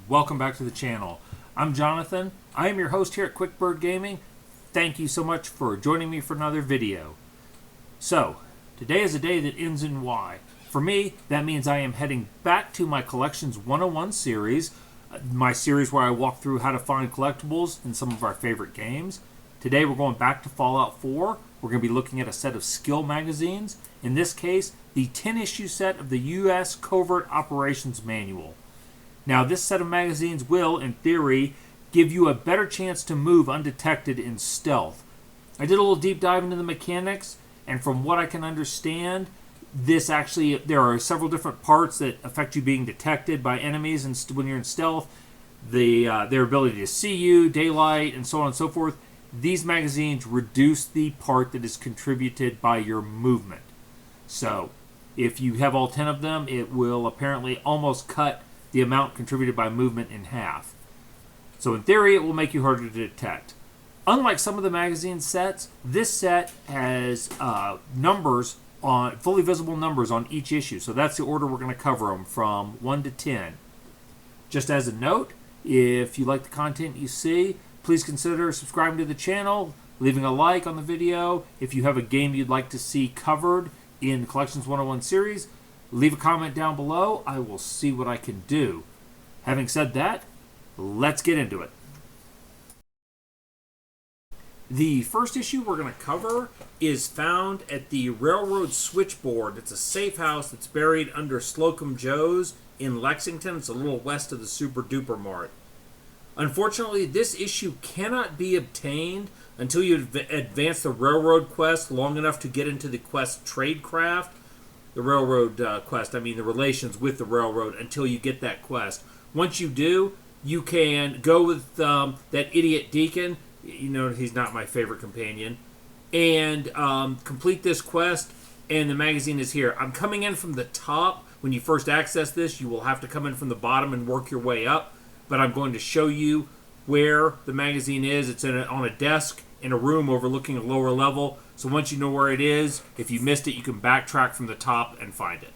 welcome back to the channel. I'm Jonathan. I am your host here at QuickBird Gaming. Thank you so much for joining me for another video. So, today is a day that ends in Y. For me, that means I am heading back to my Collections 101 series, my series where I walk through how to find collectibles in some of our favorite games. Today we're going back to Fallout 4. We're going to be looking at a set of skill magazines. In this case, the 10-issue set of the US Covert Operations Manual. Now, this set of magazines will, in theory, give you a better chance to move undetected in stealth. I did a little deep dive into the mechanics, and from what I can understand, there are several different parts that affect you being detected by enemies and when you're in stealth. Their ability to see you, daylight, and so on and so forth. These magazines reduce the part that is contributed by your movement. So, if you have all 10 of them, it will apparently almost cut the amount contributed by movement in half. So in theory, it will make you harder to detect. Unlike some of the magazine sets, this set has fully visible numbers on each issue. So that's the order we're going to cover them, from 1 to 10. Just as a note, if you like the content you see, please consider subscribing to the channel, leaving a like on the video. If you have a game you'd like to see covered in the Collections 101 series, leave a comment down below. I will see what I can do. Having said that, let's get into it. The first issue we're going to cover is found at the Railroad Switchboard. It's a safe house that's buried under Slocum Joe's in Lexington. It's a little west of the Super Duper Mart. Unfortunately, this issue cannot be obtained until you advance the railroad quest long enough to get into the quest Tradecraft. The railroad quest, I mean the relations with the railroad, until you get that quest. Once you do, you can go with that idiot Deacon. You know, he's not my favorite companion. And complete this quest, and the magazine is here. I'm coming in from the top. When you first access this, you will have to come in from the bottom and work your way up. But I'm going to show you where the magazine is. It's on a desk in a room overlooking a lower level. So once you know where it is, if you missed it, you can backtrack from the top and find it.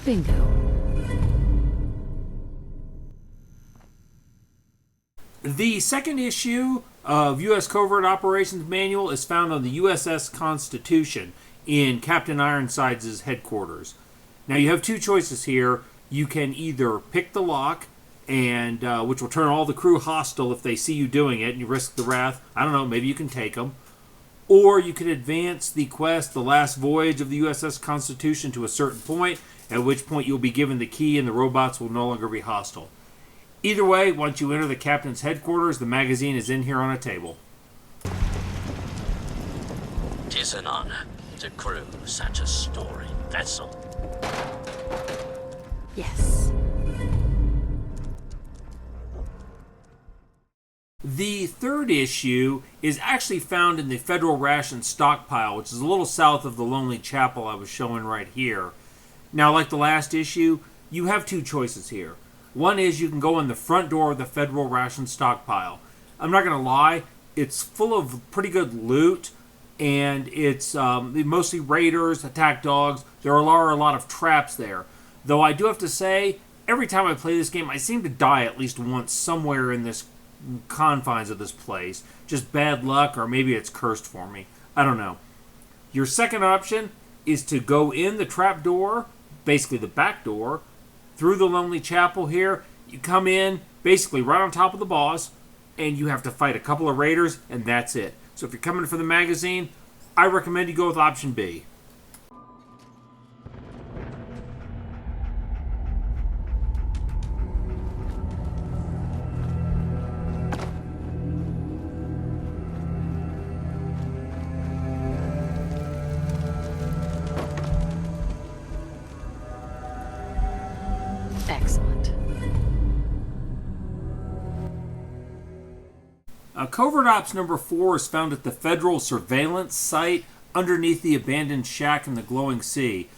Bingo. The second issue of US Covert Operations Manual is found on the USS Constitution in Captain Ironsides' headquarters. Now you have two choices here. You can either pick the lock, and which will turn all the crew hostile if they see you doing it, and you risk the wrath. I don't know, maybe you can take them. Or you can advance the quest, The Last Voyage of the USS Constitution, to a certain point, at which point you'll be given the key and the robots will no longer be hostile. Either way, once you enter the captain's headquarters, the magazine is in here on a table. 'Tis an honor to crew such a storied vessel. Yes. The third issue is actually found in the Federal Ration Stockpile, which is a little south of the Lonely Chapel I was showing right here. Now, like the last issue, you have two choices here. One is you can go in the front door of the Federal Ration Stockpile. I'm not going to lie, it's full of pretty good loot, and it's mostly raiders, attack dogs. There are a lot of traps there. Though I do have to say, every time I play this game, I seem to die at least once somewhere in this confines of this place. Just bad luck, or maybe it's cursed for me. I don't know. Your second option is to go in the trap door, basically the back door, through the Lonely Chapel here. You come in basically right on top of the boss, and you have to fight a couple of raiders, and that's it. So if you're coming for the magazine, I recommend you go with option B. Covert Ops number 4 is found at the Federal Surveillance Site underneath the abandoned shack in the Glowing Sea.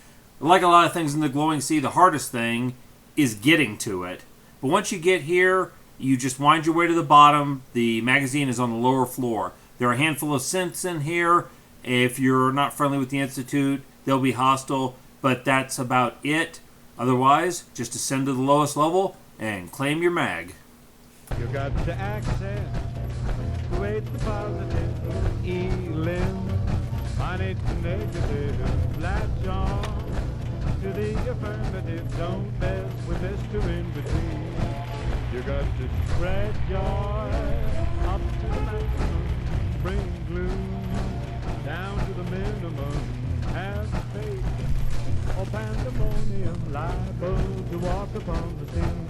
Like a lot of things in the Glowing Sea, the hardest thing is getting to it. But once you get here, you just wind your way to the bottom. The magazine is on the lower floor. There are a handful of synths in here. If you're not friendly with the Institute, they'll be hostile, but that's about it. Otherwise, just ascend to the lowest level and claim your mag. You got to access, wait the positive, eliminate the negative, latch on to the affirmative, don't mess with Mr. In Between. You got to spread joy up to the maximum, bring gloom down to the minimum, have faith or pandemonium, liable to walk upon the scene.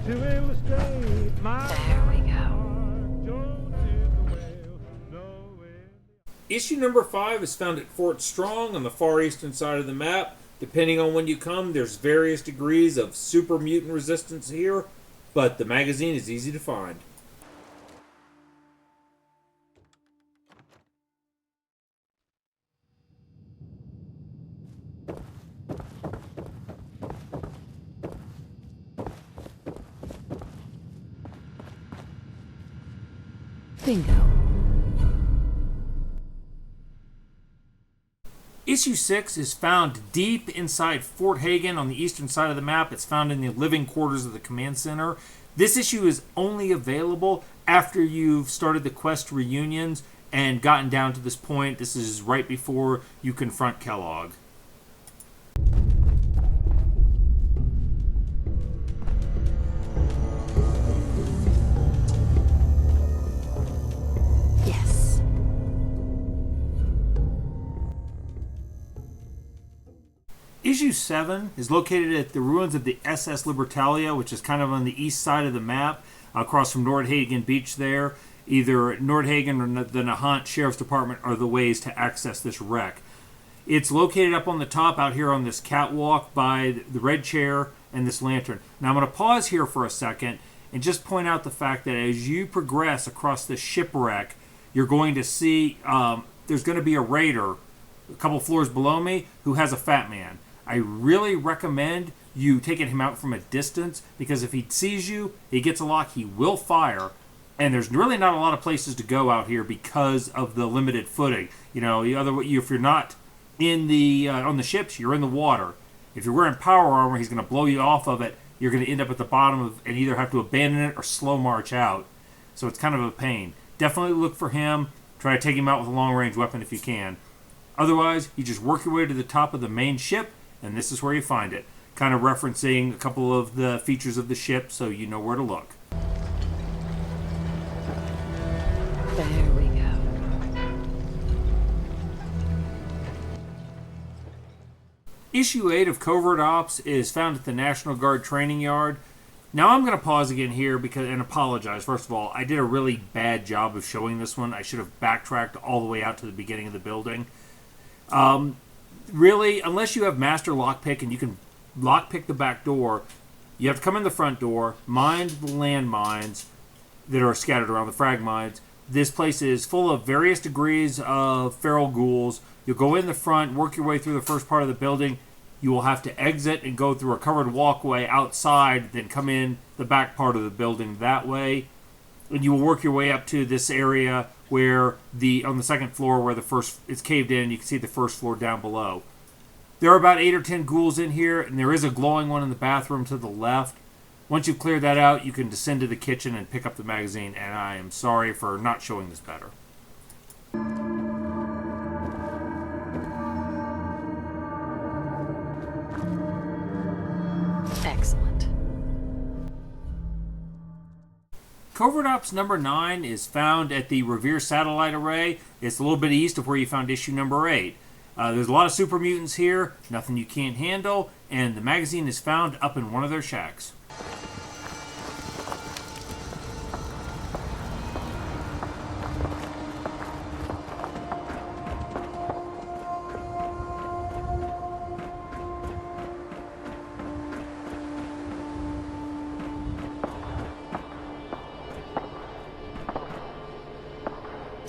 To illustrate my There we go. Issue number 5 is found at Fort Strong on the far eastern side of the map. Depending on when you come, there's various degrees of super mutant resistance here, but the magazine is easy to find. Bingo. Issue 6 is found deep inside Fort Hagen on the eastern side of the map. It's found in the living quarters of the command center. This issue is only available after you've started the quest reunions and gotten down to this point. This is right before you confront Kellogg. Yes. Issue 7 is located at the ruins of the SS Libertalia, which is kind of on the east side of the map, across from Nordhagen Beach there. Either Nordhagen or the Nahant Sheriff's Department are the ways to access this wreck. It's located up on the top out here on this catwalk by the red chair and this lantern. Now I'm going to pause here for a second and just point out the fact that as you progress across this shipwreck, you're going to see there's going to be a raider a couple floors below me who has a fat man. I really recommend you taking him out from a distance, because if he sees you, he gets a lock, he will fire, and there's really not a lot of places to go out here because of the limited footing. You know, if you're not in the on the ships, you're in the water. If you're wearing power armor, he's going to blow you off of it. You're going to end up at the bottom of and either have to abandon it or slow march out. So it's kind of a pain. Definitely look for him. Try to take him out with a long-range weapon if you can. Otherwise, you just work your way to the top of the main ship, and this is where you find it. Kind of referencing a couple of the features of the ship so you know where to look. There we go. Issue 8 of Covert Ops is found at the National Guard Training Yard. Now I'm going to pause again here and apologize. First of all, I did a really bad job of showing this one. I should have backtracked all the way out to the beginning of the building. Really, unless you have master lockpick and you can lockpick the back door, you have to come in the front door, mind the landmines that are scattered around, the frag mines. This place is full of various degrees of feral ghouls. You'll go in the front, work your way through the first part of the building. You will have to exit and go through a covered walkway outside, then come in the back part of the building that way. And you will work your way up to this area where on the second floor where it's caved in, you can see the first floor down below. There are about 8 or 10 ghouls in here, and there is a glowing one in the bathroom to the left. Once you've cleared that out, you can descend to the kitchen and pick up the magazine, and I am sorry for not showing this better. Excellent. Covert Ops number 9 is found at the Revere satellite array. It's a little bit east of where you found issue number 8. There's a lot of super mutants here, nothing you can't handle, and the magazine is found up in one of their shacks.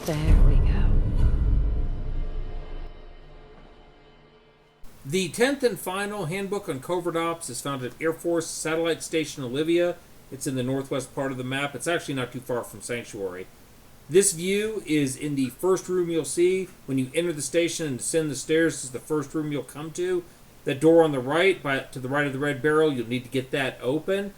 There we go. The 10th and final Handbook on Covert Ops is found at Air Force Satellite Station Olivia. It's in the northwest part of the map. It's actually not too far from Sanctuary. This view is in the first room you'll see. When you enter the station and descend the stairs, this is the first room you'll come to. That door on the right, to the right of the red barrel, you'll need to get that open.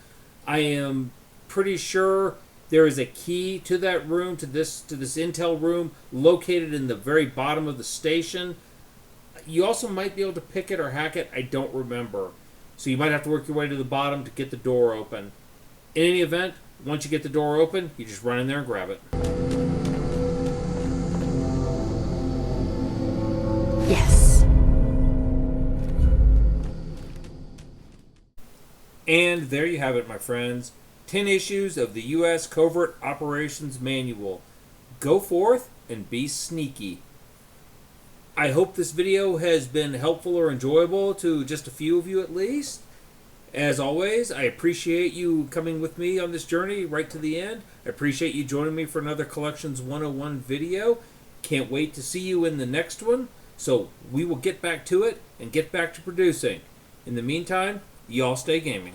I am pretty sure there is a key to that room, to this intel room, located in the very bottom of the station. You also might be able to pick it or hack it. I don't remember. So you might have to work your way to the bottom to get the door open. In any event, once you get the door open, you just run in there and grab it. Yes. And there you have it, my friends. 10 issues of the US Covert Operations Manual. Go forth and be sneaky. I hope this video has been helpful or enjoyable to just a few of you at least. As always, I appreciate you coming with me on this journey right to the end. I appreciate you joining me for another Collections 101 video. Can't wait to see you in the next one. So we will get back to it and get back to producing. In the meantime, y'all stay gaming.